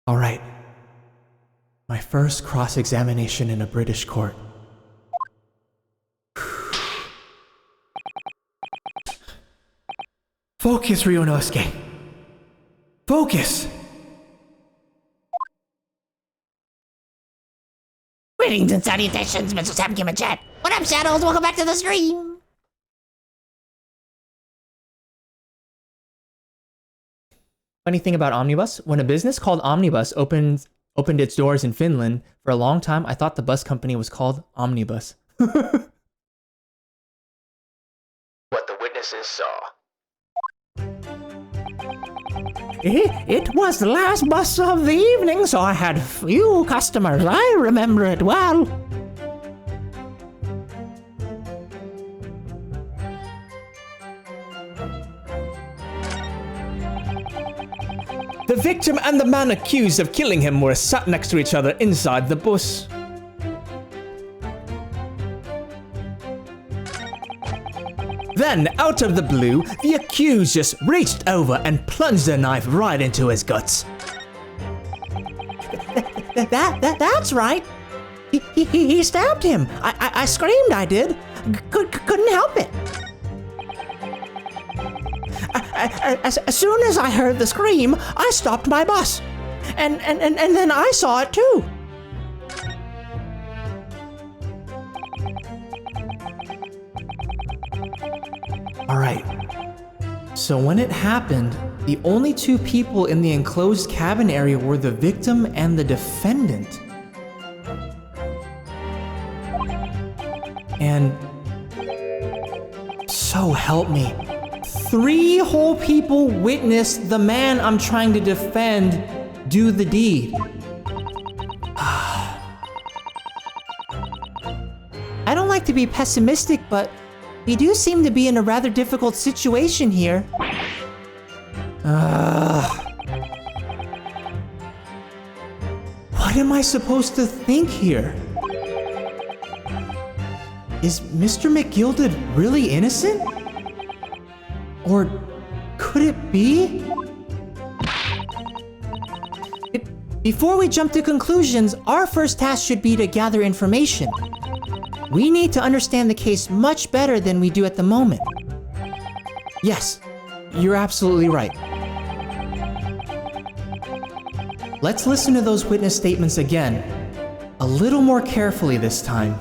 All right. My first cross-examination in a British court. Focus, Ryunosuke. Focus! Greetings and salutations, MrSamKim and chat. What up, Shadows? Welcome back to the stream. Funny thing about Omnibus, when a business called Omnibus opened its doors in Finland, for a long time I thought the bus company was called Omnibus. What the witnesses saw. It was the last bus of the evening, so I had few customers. I remember it well. The victim and the man accused of killing him were sat next to each other inside the bus. Then, out of the blue, the accused just reached over and plunged a knife right into his guts. That's right. He stabbed him. I screamed, I did. Couldn't help it. As soon as I heard the scream, I stopped my bus. And then I saw it too. Alright, so when it happened, the only two people in the enclosed cabin area were the victim and the defendant. And so help me, 3 whole people witnessed the man I'm trying to defend do the deed. I don't like to be pessimistic, but we do seem to be in a rather difficult situation here. What am I supposed to think here? Is Mr. McGilded really innocent? Or could it be? Before we jump to conclusions, our first task should be to gather information. We need to understand the case much better than we do at the moment. Yes, you're absolutely right. Let's listen to those witness statements again, a little more carefully this time.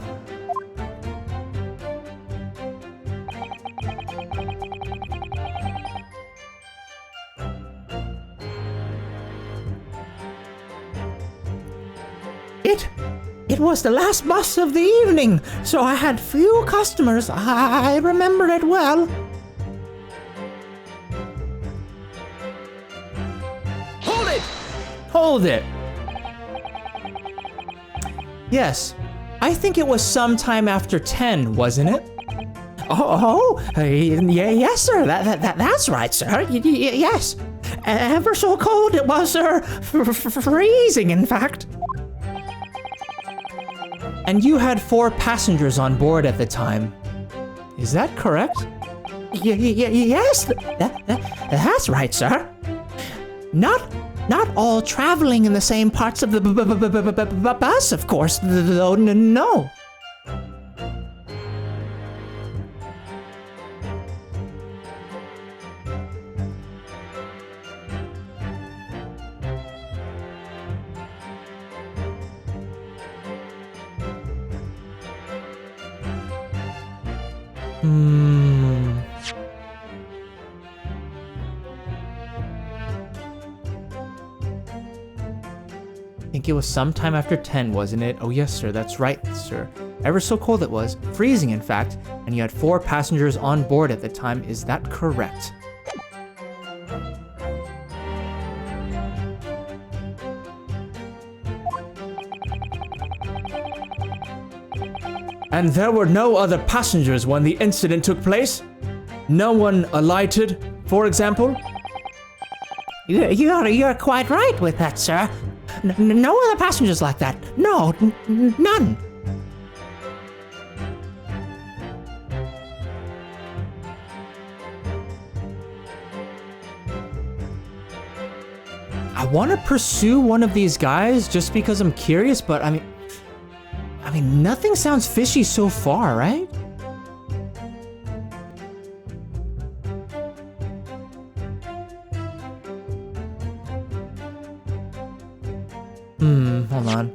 It was the last bus of the evening, so I had few customers. I remember it well. Hold it! Hold it! Yes, I think it was sometime after 10, wasn't it? Yes, sir. That's right, sir. Yes. Ever so cold it was, sir. Freezing, in fact. And you had 4 passengers on board at the time. Is that correct? Yes, that's right, sir. Not all traveling in the same parts of the bus, of course, though, no. I think it was sometime after 10, wasn't it? Oh yes, sir, that's right, sir. Ever so cold it was, freezing in fact, and you had 4 passengers on board at the time. Is that correct? And there were no other passengers when the incident took place? No one alighted, for example? You're quite right with that, sir. No other passengers like that. No, none. I want to pursue one of these guys just because I'm curious, but I mean, nothing sounds fishy so far, right? Hold on.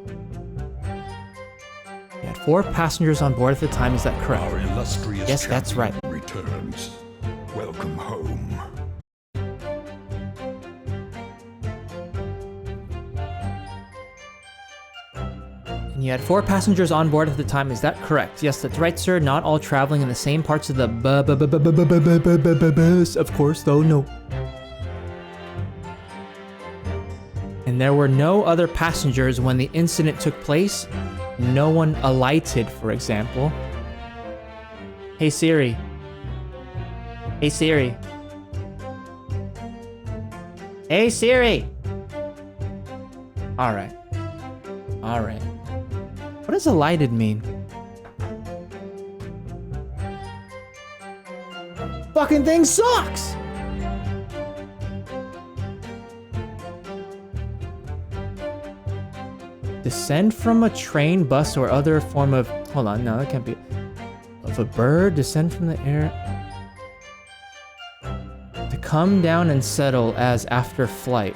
You had 4 passengers on board at the time, is that correct? Our illustrious Yes, that's right. returns. Welcome home. And you had 4 passengers on board at the time, is that correct? Yes, that's right, sir. Not all traveling in the same parts of the bus, of course, though, no. And there were no other passengers when the incident took place. No one alighted, for example. Hey Siri. Hey Siri. Hey Siri! Alright. Alright. What does alighted mean? Fucking thing sucks! Descend from a train, bus, or other form of... Hold on, no, that can't be... Of a bird, descend from the air... To come down and settle as after flight.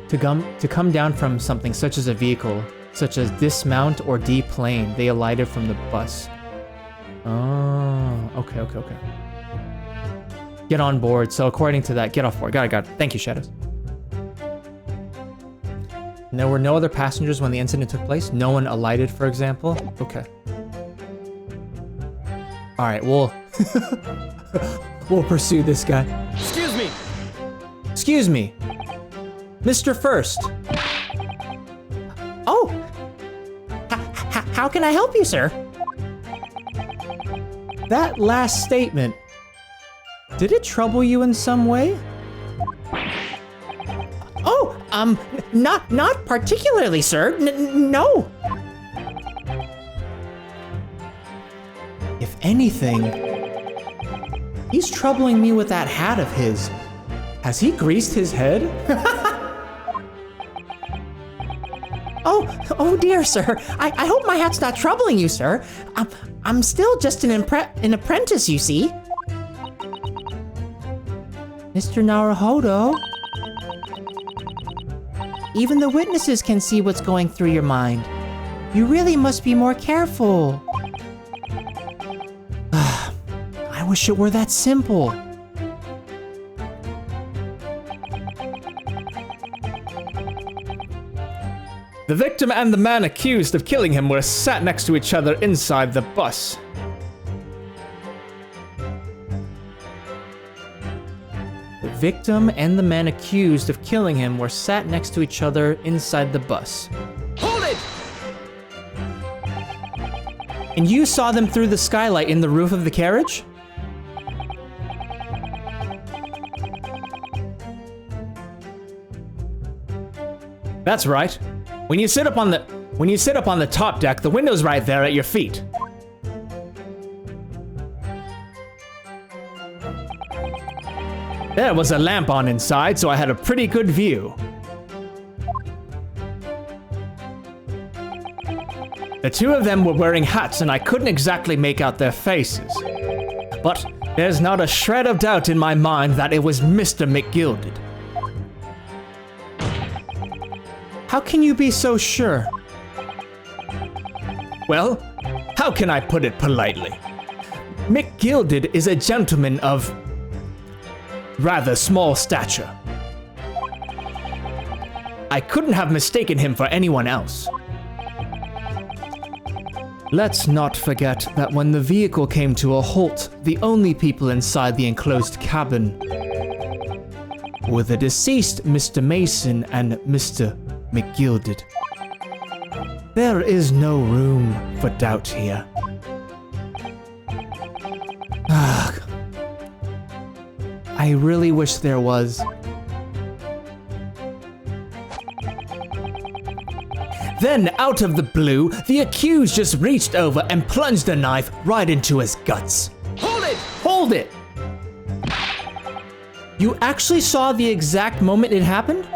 To come down from something such as a vehicle, such as dismount or deplane. They alighted from the bus. Oh, okay. Get on board. So according to that, get off board. Got it. Thank you, Shadows. And there were no other passengers when the incident took place? No one alighted, for example? Okay. Alright, we'll pursue this guy. Excuse me. Mr. First. Oh! How can I help you, sir? That last statement, did it trouble you in some way? Oh, not particularly, sir. No. If anything, he's troubling me with that hat of his. Has he greased his head? Oh dear, sir. I hope my hat's not troubling you, sir. I'm still just an apprentice, you see. Mr. Naruhodo, even the witnesses can see what's going through your mind. You really must be more careful. I wish it were that simple. The victim and the man accused of killing him were sat next to each other inside the bus. The victim and the man accused of killing him were sat next to each other inside the bus. Hold it! And you saw them through the skylight in the roof of the carriage? That's right. When you sit up on the top deck, the window's right there at your feet. There was a lamp on inside, so I had a pretty good view. The two of them were wearing hats and I couldn't exactly make out their faces. But there's not a shred of doubt in my mind that it was Mr. McGilded. How can you be so sure? Well, how can I put it politely? McGilded is a gentleman of rather small stature. I couldn't have mistaken him for anyone else. Let's not forget that when the vehicle came to a halt, the only people inside the enclosed cabin were the deceased Mr. Mason and Mr. McGilded. There is no room for doubt here. I really wish there was. Then, out of the blue, the accused just reached over and plunged a knife right into his guts. Hold it! Hold it! You actually saw the exact moment it happened?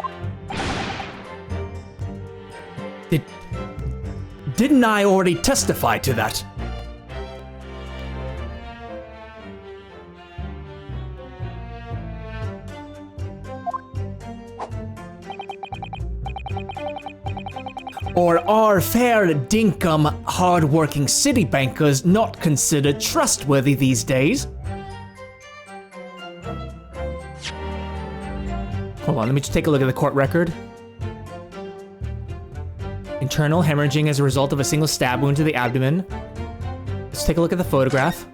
Didn't I already testify to that? Or are fair dinkum hard-working city bankers not considered trustworthy these days? Hold on, let me just take a look at the court record. Internal hemorrhaging as a result of a single stab wound to the abdomen. Let's take a look at the photograph.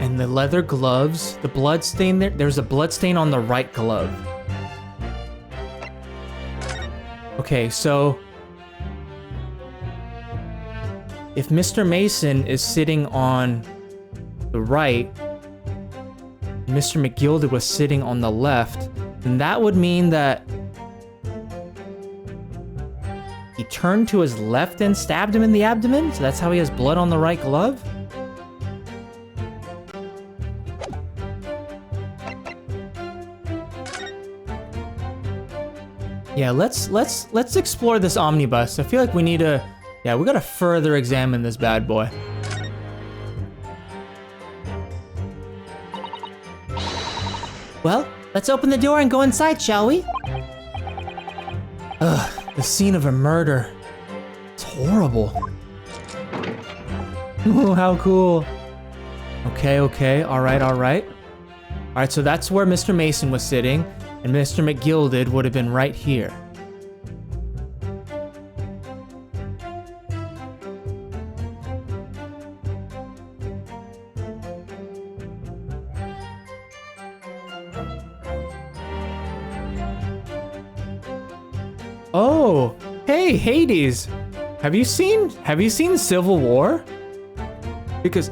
And the leather gloves, the blood stain there, there's a blood stain on the right glove. Okay, so if Mr. Mason is sitting on the right, Mr. McGilded was sitting on the left, then that would mean that he turned to his left and stabbed him in the abdomen? So that's how he has blood on the right glove? Yeah, let's explore this omnibus. I feel like we need to, yeah, we gotta further examine this bad boy. Well, let's open the door and go inside, shall we? Ugh, the scene of a murder. It's horrible. Ooh, how cool. Okay, alright. Alright, so that's where Mr. Mason was sitting, and Mr. McGilded would have been right here. Oh, hey, Hades. Have you seen Civil War? Because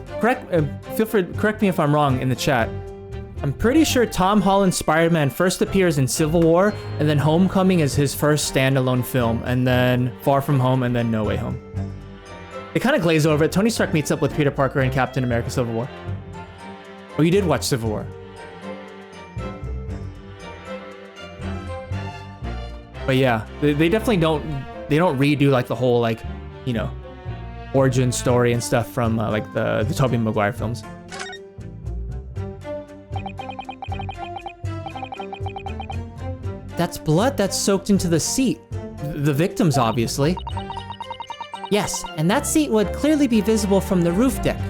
feel free to correct me if I'm wrong in the chat. I'm pretty sure Tom Holland's Spider-Man first appears in Civil War, and then Homecoming is his first standalone film, and then Far From Home, and then No Way Home. They kind of glaze over it. Tony Stark meets up with Peter Parker in Captain America Civil War. Oh, you did watch Civil War. But yeah, they definitely don't redo like the whole like, you know, origin story and stuff from like the Tobey Maguire films. That's blood that's soaked into the seat. The victim's obviously. Yes, and that seat would clearly be visible from the roof deck.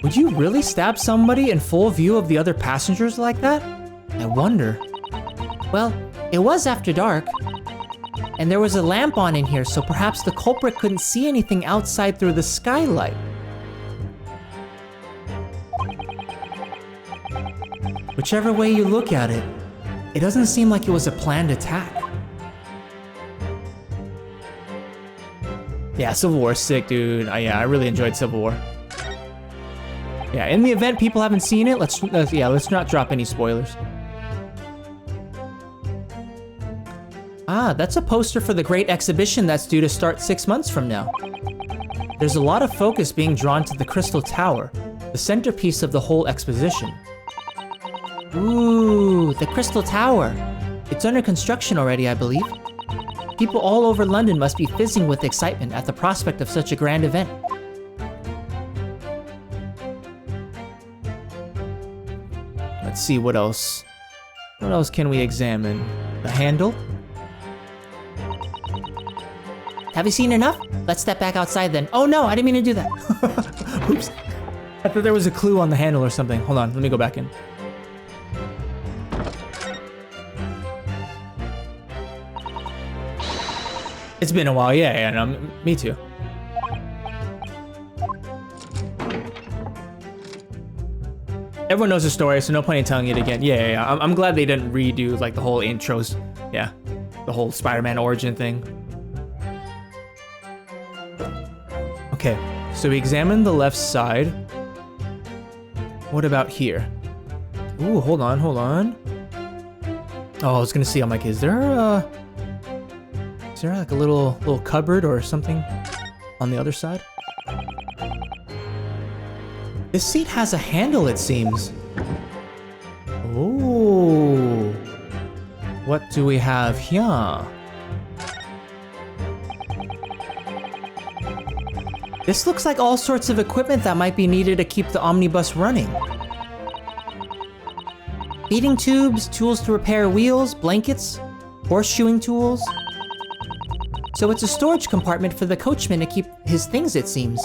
Would you really stab somebody in full view of the other passengers like that? I wonder. Well, it was after dark, and there was a lamp on in here, so perhaps the culprit couldn't see anything outside through the skylight. Whichever way you look at it, it doesn't seem like it was a planned attack. Yeah, Civil War is sick, dude. Yeah, I really enjoyed Civil War. Yeah, in the event people haven't seen it, let's not drop any spoilers. Ah, that's a poster for the great exhibition that's due to start 6 months from now. There's a lot of focus being drawn to the Crystal Tower, the centerpiece of the whole exposition. Ooh, the Crystal Tower. It's under construction already, I believe. People all over London must be fizzing with excitement at the prospect of such a grand event. Let's see what else. What else can we examine? The handle? Have you seen enough? Let's step back outside then. Oh no, I didn't mean to do that. Oops. I thought there was a clue on the handle or something. Hold on, let me go back in. It's been a while, yeah, no, me too. Everyone knows the story, so no point in telling it again. Yeah. I'm glad they didn't redo like the whole intros. Yeah. the whole Spider-Man origin thing. Okay, so we examined the left side. What about here? Ooh, hold on. Oh, I was gonna see, I'm like, is there like a little cupboard or something on the other side? This seat has a handle, it seems. Oh, what do we have here? This looks like all sorts of equipment that might be needed to keep the omnibus running. Feeding tubes, tools to repair wheels, blankets, horseshoeing tools. So it's a storage compartment for the coachman to keep his things, it seems.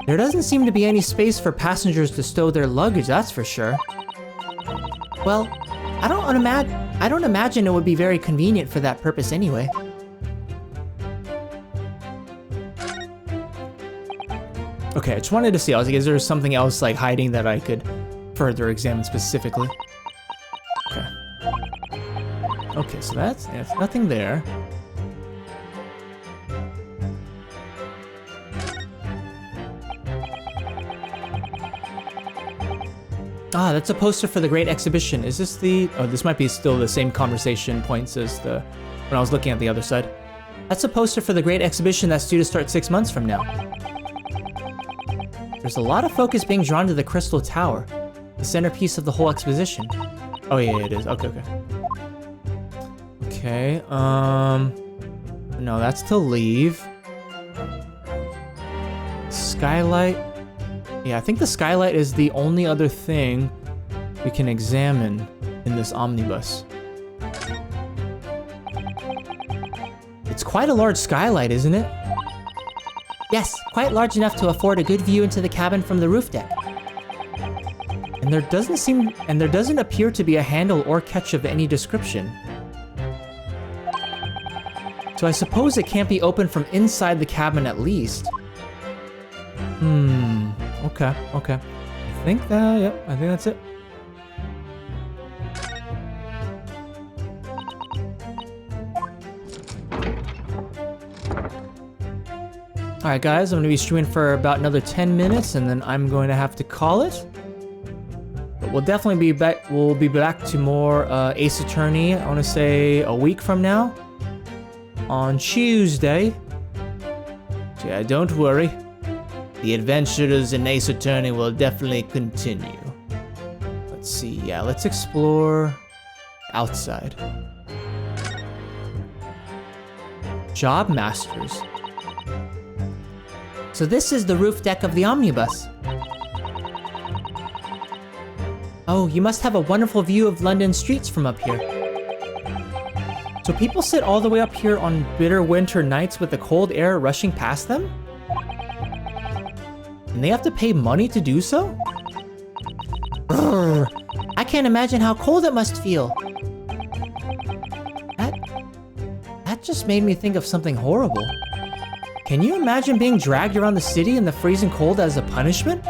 There doesn't seem to be any space for passengers to stow their luggage, that's for sure. Well, I don't imagine it would be very convenient for that purpose anyway. Okay, I just wanted to see, I was like, is there something else like hiding that I could further examine specifically? Okay. Okay, so that's nothing there. Ah, that's a poster for the Great Exhibition. Is this the... Oh, this might be still the same conversation points as the... when I was looking at the other side. That's a poster for the Great Exhibition that's due to start 6 months from now. There's a lot of focus being drawn to the Crystal Tower, the centerpiece of the whole exposition. Oh yeah, it is. Okay. Okay, no, that's to leave. Skylight. Yeah, I think the skylight is the only other thing we can examine in this omnibus. It's quite a large skylight, isn't it? Yes, quite large enough to afford a good view into the cabin from the roof deck. And there doesn't appear to be a handle or catch of any description. So I suppose it can't be opened from inside the cabin at least. Okay. I think that's it. Alright guys, I'm gonna be streaming for about another 10 minutes and then I'm going to have to call it. But we'll definitely be back, to more Ace Attorney, I wanna say a week from now. On Tuesday. So yeah, don't worry. The adventures in Ace Attorney will definitely continue. Let's see, yeah, let's explore outside. Job Masters. So this is the roof deck of the omnibus. Oh, you must have a wonderful view of London streets from up here. So people sit all the way up here on bitter winter nights with the cold air rushing past them? And they have to pay money to do so? Brrr. I can't imagine how cold it must feel. That just made me think of something horrible. Can you imagine being dragged around the city in the freezing cold as a punishment?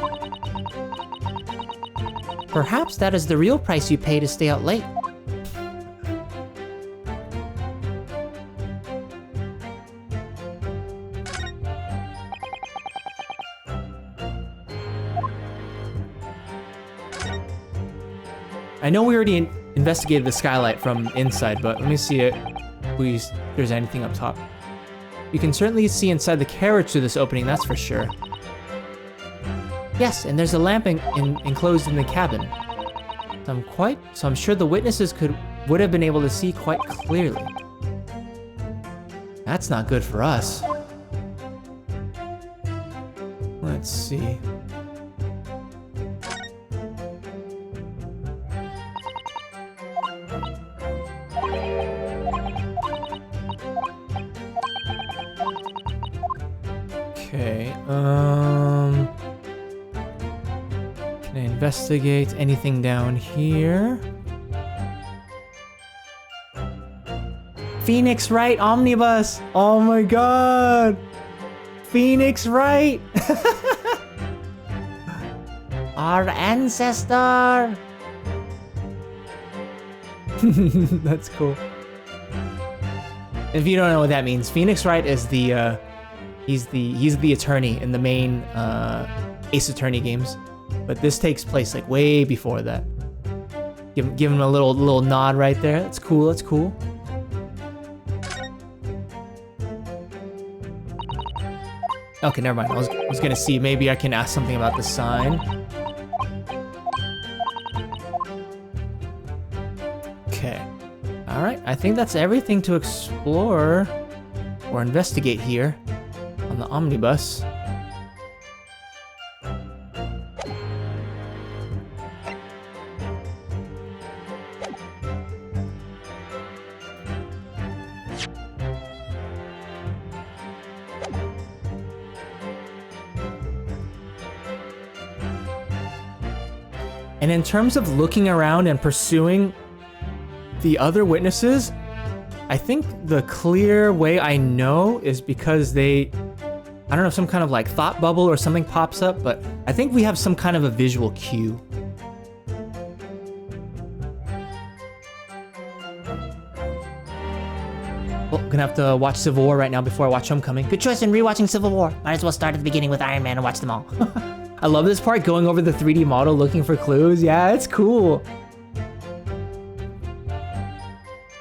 Perhaps that is the real price you pay to stay out late. I know we already investigated the skylight from inside, but let me see it. Please, if there's anything up top. You can certainly see inside the carriage through this opening, that's for sure. Yes, and there's a lamp enclosed in the cabin. So I'm sure the witnesses would have been able to see quite clearly. That's not good for us. Let's see. Okay, can I investigate anything down here? Phoenix Wright Omnibus! Oh my god! Phoenix Wright! Our ancestor! That's cool. If you don't know what that means, Phoenix Wright is the he's the attorney in the main Ace Attorney games, but this takes place like way before that. Give him a little nod right there. That's cool. That's cool. Okay, never mind. I was gonna see maybe I can ask something about the sign. Okay. All right. I think that's everything to explore or investigate here on the omnibus. And in terms of looking around and pursuing the other witnesses, I think the clear way I know is because I don't know, some kind of like thought bubble or something pops up, but I think we have some kind of a visual cue. Well, I'm gonna have to watch Civil War right now before I watch Homecoming. Good choice in rewatching Civil War. Might as well start at the beginning with Iron Man and watch them all. I love this part, going over the 3D model looking for clues. Yeah, it's cool.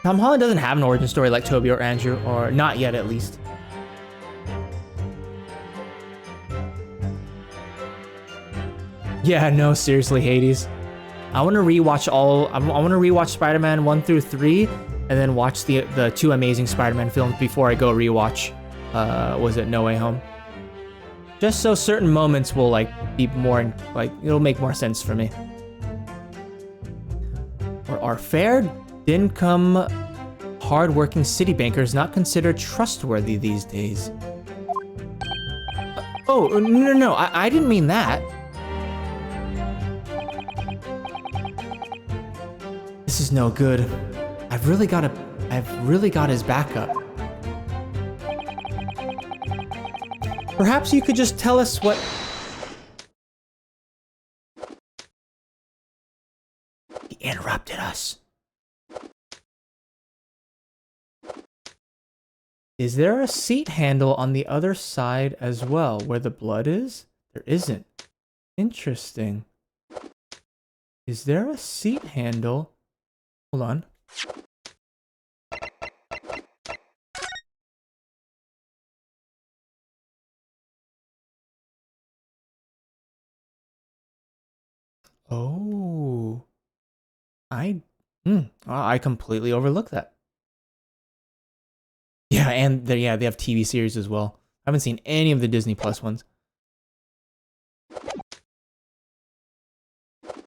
Tom Holland doesn't have an origin story like Toby or Andrew, or not yet at least. Yeah, no, seriously, Hades. I want to rewatch I want to rewatch Spider-Man 1 through 3, and then watch the 2 Amazing Spider-Man films before I go rewatch, was it No Way Home? Just so certain moments will like be more, like, it'll make more sense for me. Or are fair, income, hard-working city bankers not considered trustworthy these days? Oh, no, I didn't mean that. This is no good. I've really got his back up. Perhaps you could just tell us what... He interrupted us. Is there a seat handle on the other side as well, where the blood is? There isn't. Interesting. Is there a seat handle? Hold on. Oh. I completely overlooked that. Yeah, and they have TV series as well. I haven't seen any of the Disney Plus ones.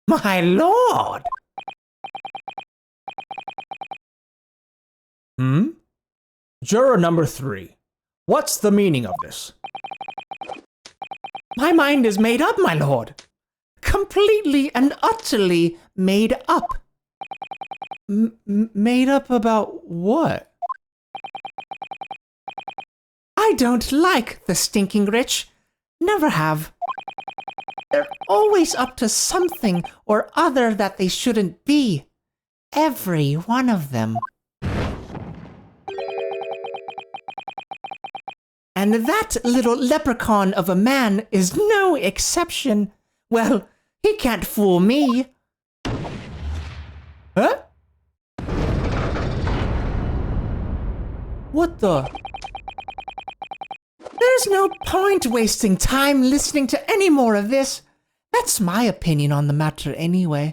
My lord! Juror number 3. What's the meaning of this? My mind is made up, my lord. Completely and utterly made up. Made up about what? I don't like the stinking rich. Never have. They're always up to something or other that they shouldn't be. Every one of them. And that little leprechaun of a man is no exception. Well, he can't fool me. Huh? What the? There's no point wasting time listening to any more of this. That's my opinion on the matter anyway.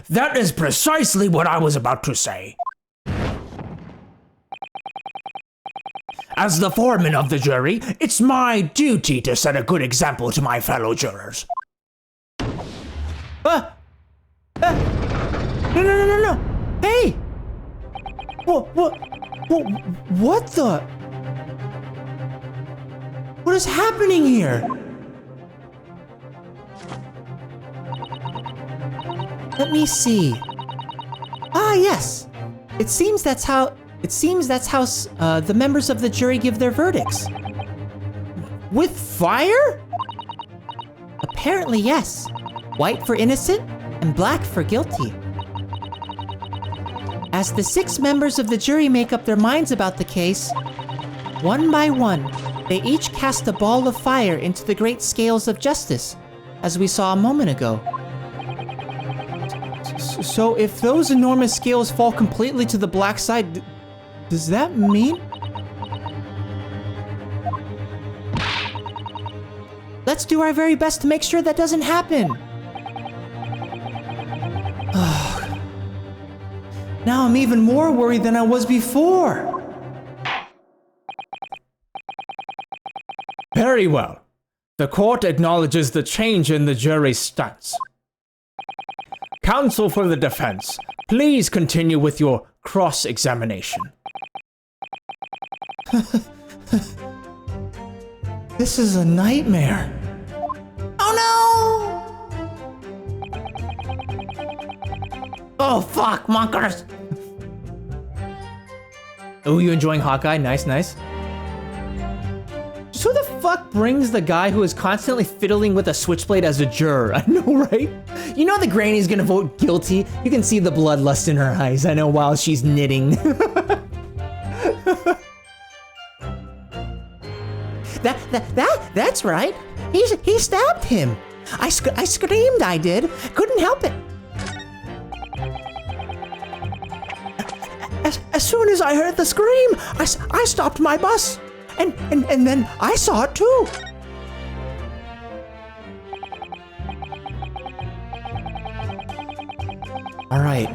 That is precisely what I was about to say. As the foreman of the jury, it's my duty to set a good example to my fellow jurors. No. Hey! What the? What is happening here? Let me see. Ah, yes. It seems that's how the members of the jury give their verdicts. With fire? Apparently, yes. White for innocent and black for guilty. As the 6 members of the jury make up their minds about the case, one by one, they each cast a ball of fire into the great scales of justice, as we saw a moment ago. So if those enormous scales fall completely to the black side, does that mean? Let's do our very best to make sure that doesn't happen. Now I'm even more worried than I was before. Very well. The court acknowledges the change in the jury's stance. Counsel for the defense, please continue with your cross-examination. This is a nightmare. Oh no! Oh fuck, monkers! Oh, you enjoying Hawkeye? Nice, nice. So who the fuck brings the guy who is constantly fiddling with a switchblade as a juror? I know, right? You know the granny's gonna vote guilty. You can see the bloodlust in her eyes, I know, while she's knitting. That's right. He stabbed him. I screamed, I did. Couldn't help it. As soon as I heard the scream, I stopped my bus. And then I saw it too. Alright.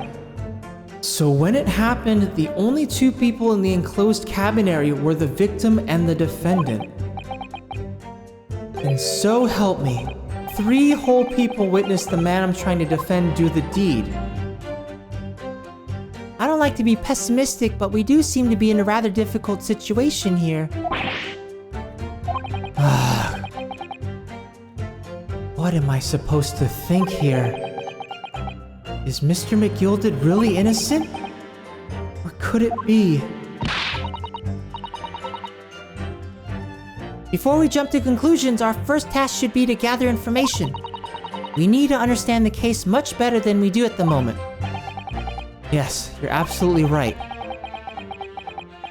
So when it happened, the only 2 people in the enclosed cabin area were the victim and the defendant. And so help me, 3 whole people witnessed the man I'm trying to defend do the deed. I don't like to be pessimistic, but we do seem to be in a rather difficult situation here. What am I supposed to think here? Is Mr. McGilded really innocent? Or could it be? Before we jump to conclusions, our first task should be to gather information. We need to understand the case much better than we do at the moment. Yes, you're absolutely right.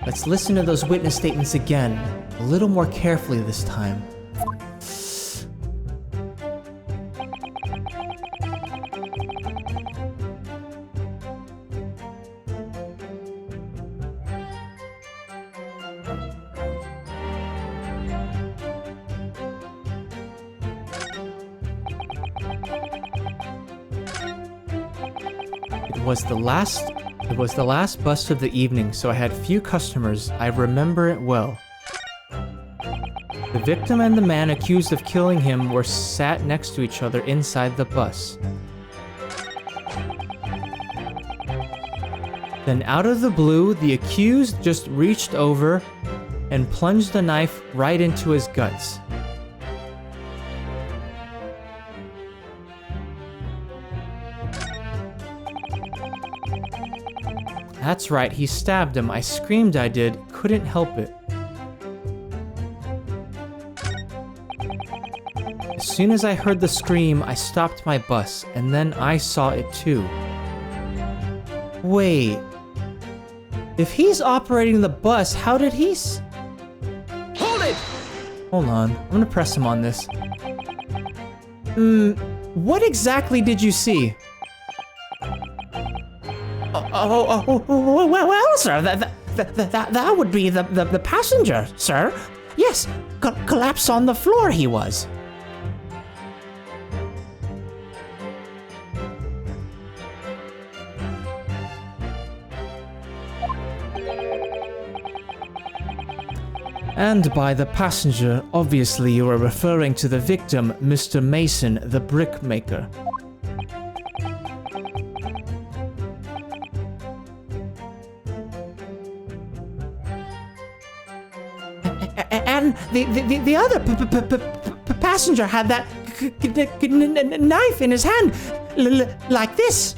Let's listen to those witness statements again, a little more carefully this time. It was the last bust of the evening, so I had few customers. I remember it well. The victim and the man accused of killing him were sat next to each other inside the bus. Then out of the blue, the accused just reached over and plunged the knife right into his guts. That's right, he stabbed him. I screamed, I did. Couldn't help it. As soon as I heard the scream, I stopped my bus, and then I saw it too. Wait. If he's operating the bus, how did he Hold it! Hold on, I'm gonna press him on this. What exactly did you see? Well, sir, that would be the passenger, sir. Yes, collapse on the floor he was. And by the passenger, obviously you are referring to the victim, Mr. Mason, the brickmaker. And the other passenger had that knife in his hand, like this.